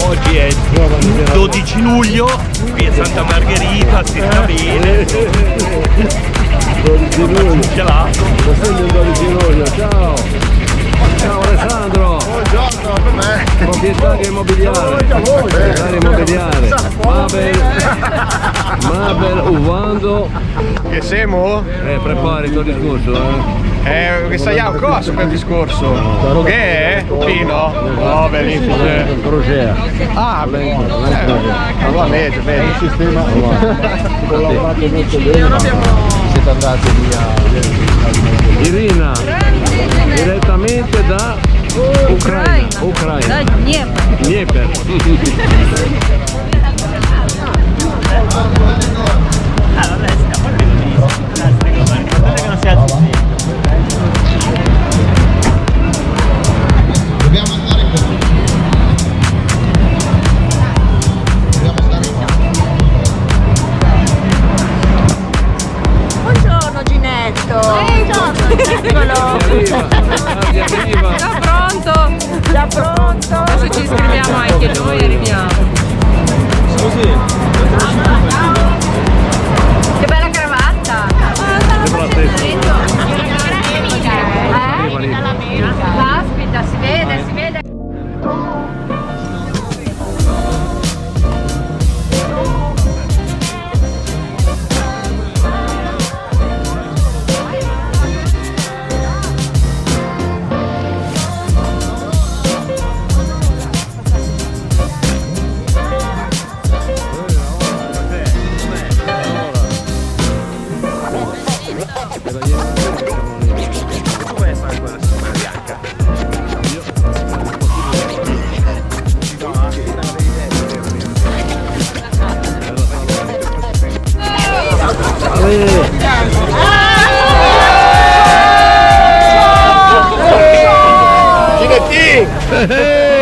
Oggi è il 12 luglio, qui a Santa Margherita, si sta bene. 12 luglio. Ce l'ha. Il 12 luglio, ciao! Ciao Alessandro! Buongiorno, per me! Proprietario immobiliare! Proprietario immobiliare! Mabel Uvando! Che siamo? Prepari il tuo discorso, Che saiamo cosa per il discorso? Che è? Pino? No, bellissimo. Crocea! Ah, allora meglio, meglio. Il sistema collaborato molto bene. Siete andati via. Irina, direttamente da Ucraina. Da Dnieper. Dobbiamo andare con. Buongiorno Ginetto. Eccolo. Arriva. Già pronto? Già pronto? Adesso ci iscriviamo anche noi e arriviamo. Scusi. Che bella cravatta. Sembra la stessa. Caspita, si vede, si vede.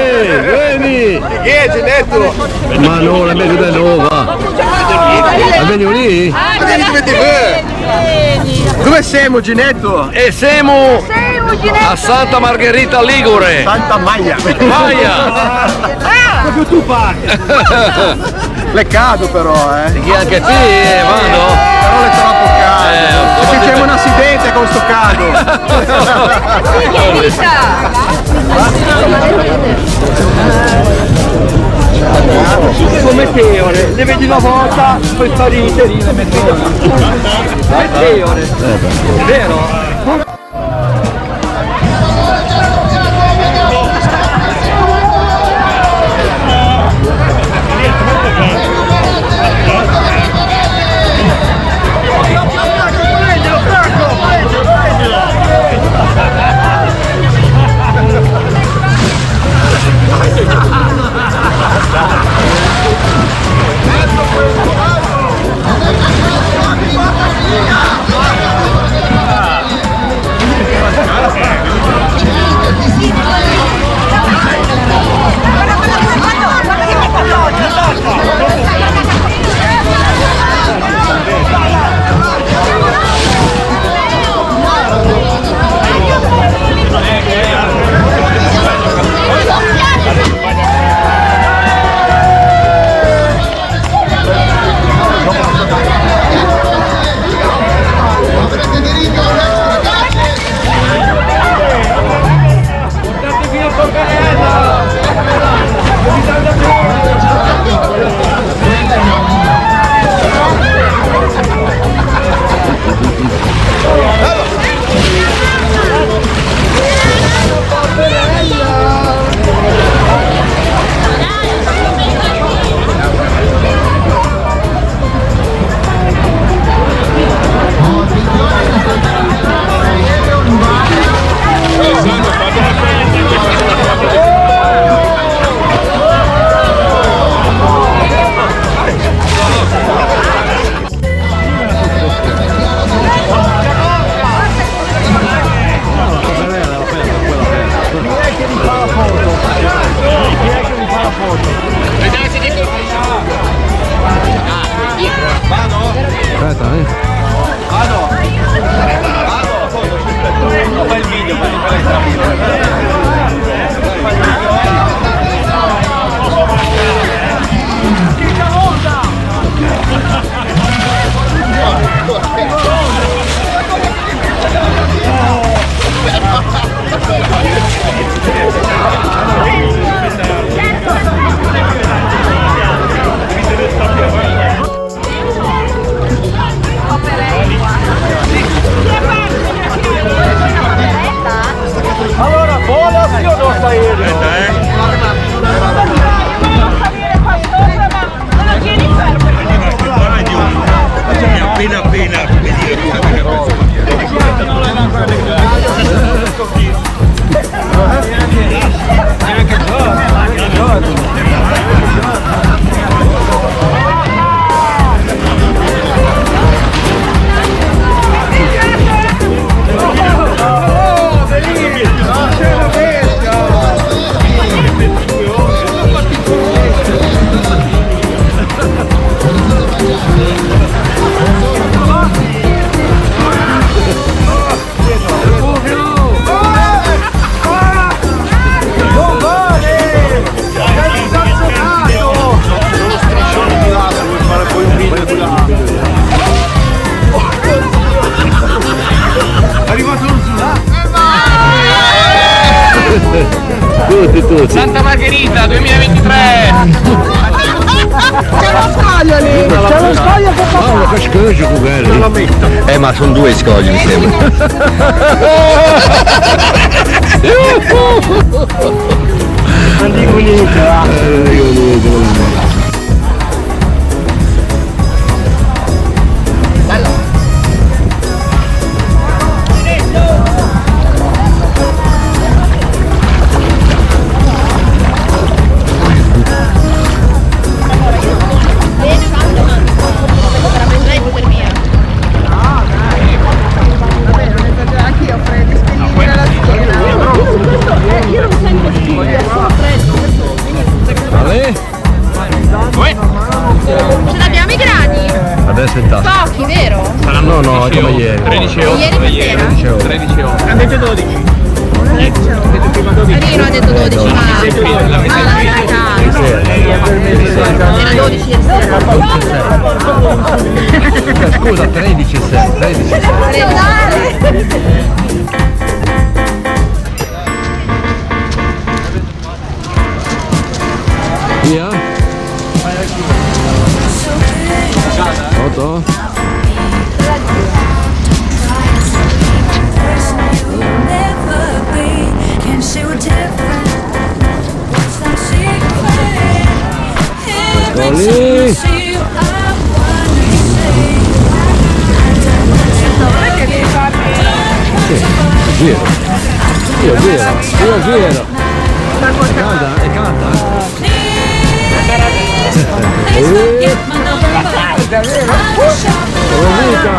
Vieni! Che è Ginetto? Ma no, la meglio da nuova! La meglio lì? Dove siamo Ginetto? E siamo a Santa Margherita Ligure! Santa Maia! Proprio tu parli! Leccato però, Che anche te, vanno? Però è troppo caldo! Se c'è un accidente con sto caldo! Come teore, le vedi una volta, poi sparite, le metti teore, vero? appena, come tutti. Santa Margherita 2023. C'è lo scoglio lì! C'è lo scoglio che fa! No, che scoglio con bello. Ma sono due scogli mi sembra. Non dico niente, va! Non dico niente. Ce l'abbiamo i grani? Adesso è tanto. Pochi, vero? No, è come ieri. 13,8. Ieri sera? 13,8. Hanno detto 12. Rino ha detto 12, ma... Era 12 ieri sera. Scusa, 13,6. Via? Foto? Lì. Giro. Canta.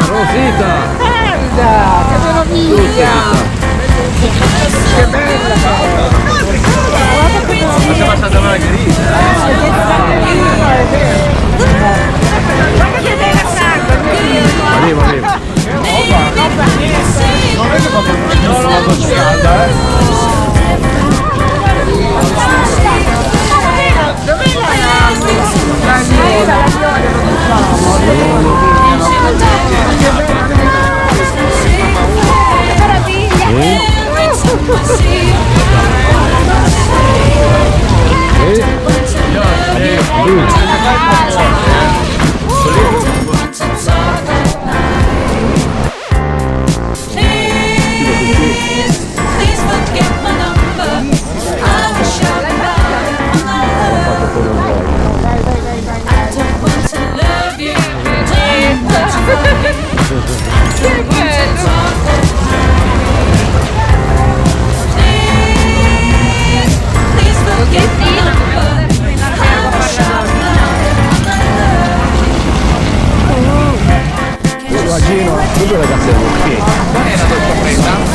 Rosita. Che meraviglia! Che bella! Facciamo Santa Margherita. Arriva. Non ci calda,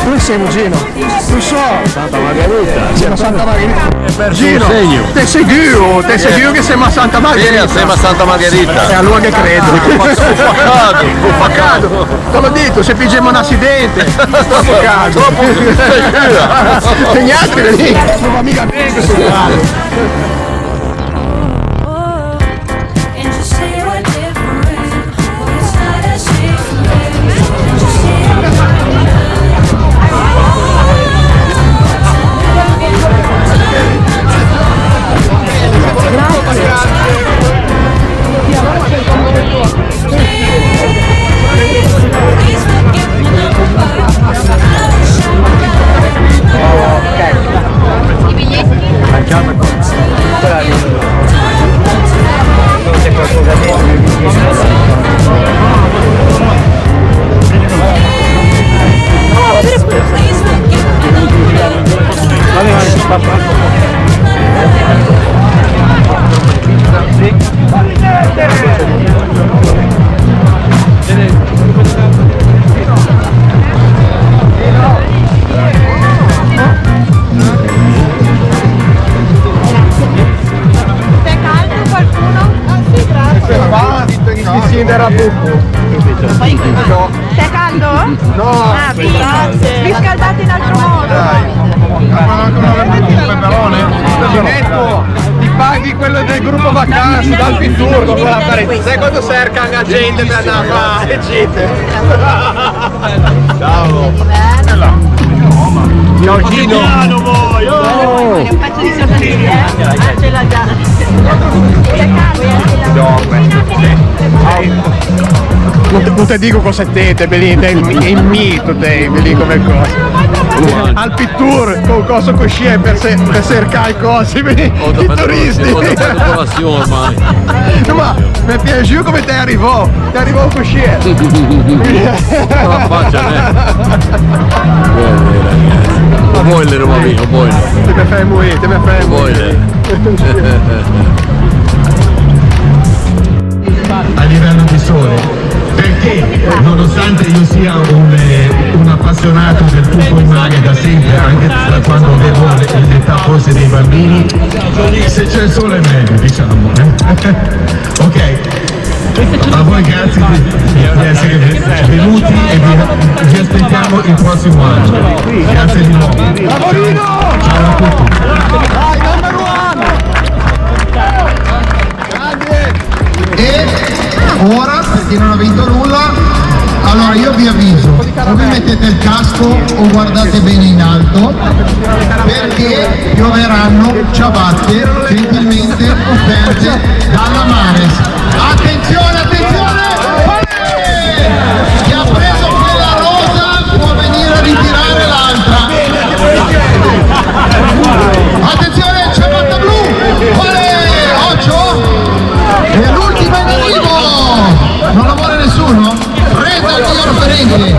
Dove siamo Gino? Non so! Santa Margherita. Siamo a Santa Margherita! Gino, Te sei Dio che siamo a Santa Margherita! siamo a Santa Margherita. E allora che credo? Uffacato! Te l'ho detto, se pigiamo un accidente! Uffacato! Segnateli lì! Non va mica bene questo qua! I biglietti? secondo? No, Ah, grazie. Riscaldate in altro modo. peperone? Ginetto, ti paghi quello del gruppo vacanze dal Pittur con quella parecchia. Sai quanto cercano la gente per andare a fare? Ciao. Ciao Gino. Un pezzo di sorpresa. Ce l'ha già. Non ti dico cosa siete, è il mito, te, lì come cosa. Al Pittur, con cosa con scie per cercare cose, i turisti. ormai. No, ma mi è piaciuto come ti arrivò con scie. La faccia, o boiler, o boiler. Ti mi fai morire, Boiler. a livello di sole, perché nonostante io sia un appassionato del tutto in mare da sempre, anche da quando avevo l'età forse dei bambini, se c'è il sole è meglio, diciamo. Ok, a voi grazie di essere venuti e vi aspettiamo il prossimo anno. Grazie di nuovo. Ciao a tutti. E ora, per chi non ha vinto nulla, allora io vi avviso, o vi mettete il casco o guardate bene in alto, perché pioveranno ciabatte gentilmente offerte dalla Mares. Attenzione, attenzione! Chi ha preso quella rosa può venire a ritirare l'altra. Attenzione, ciabatta blu! Occhio! E l'ultima in arrivo! Non la vuole nessuno? Prenda il signor Ferenti!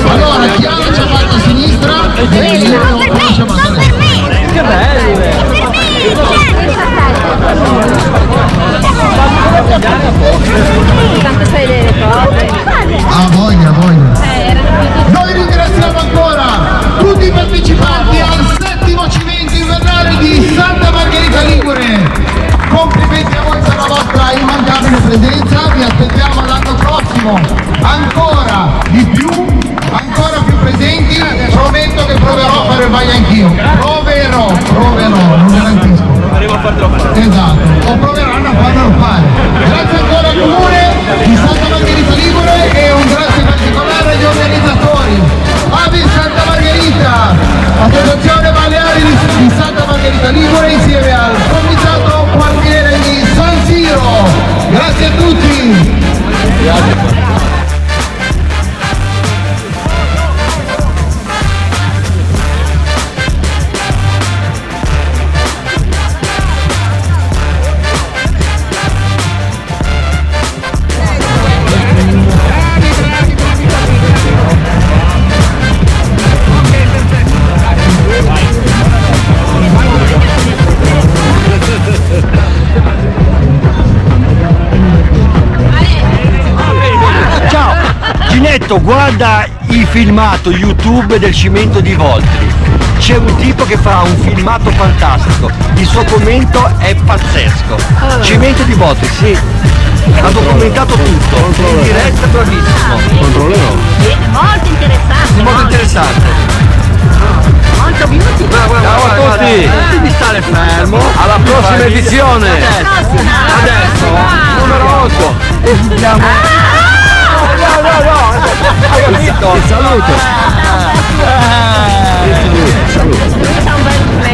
Allora, chi ha la ciabatta a sinistra e chi ha la ciabatta a destra? Che bello! Tanto sai le cose. Ah, voglia, voglia! Noi ringraziamo ancora tutti i partecipanti al 7° cimento invernale di Santa Margherita Ligure. Complimenti a voi per la vostra immancabile presenza, vi aspettiamo l'anno prossimo ancora di più, ancora più presenti. Prometto che proverò a fare il bagno anch'io. Proverò, non garantisco. Esatto, o proveranno a farlo fare. Grazie ancora al comune di Santa Margherita Ligure e un grazie particolare agli organizzatori. Avis Santa Margherita, Associazione Baleari di Santa Margherita Ligure insieme al comitato quartiere di San Siro. Grazie a tutti. Ginetto, guarda il filmato YouTube del cimento di Voltri. C'è un tipo che fa un filmato fantastico, il suo commento è pazzesco. Cimento di Voltri, sì, ha documentato tutto, in diretta, bravissimo. Controllerò. Molto interessante. Molto interessante. Molto minuti. Ciao a tutti! Devi stare fermo. Alla prossima edizione! Adesso, numero 8. No, hai capito? Ti saluto.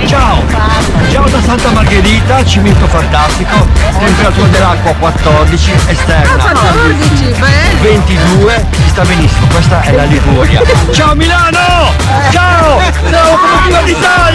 Ciao da Santa Margherita, cimento fantastico, temperatura dell'acqua 14, esterna 14, bello. 22, si sta benissimo, questa è la Liguria. Ciao Milano! Ciao! Ciao, Locomotiva d'Italia!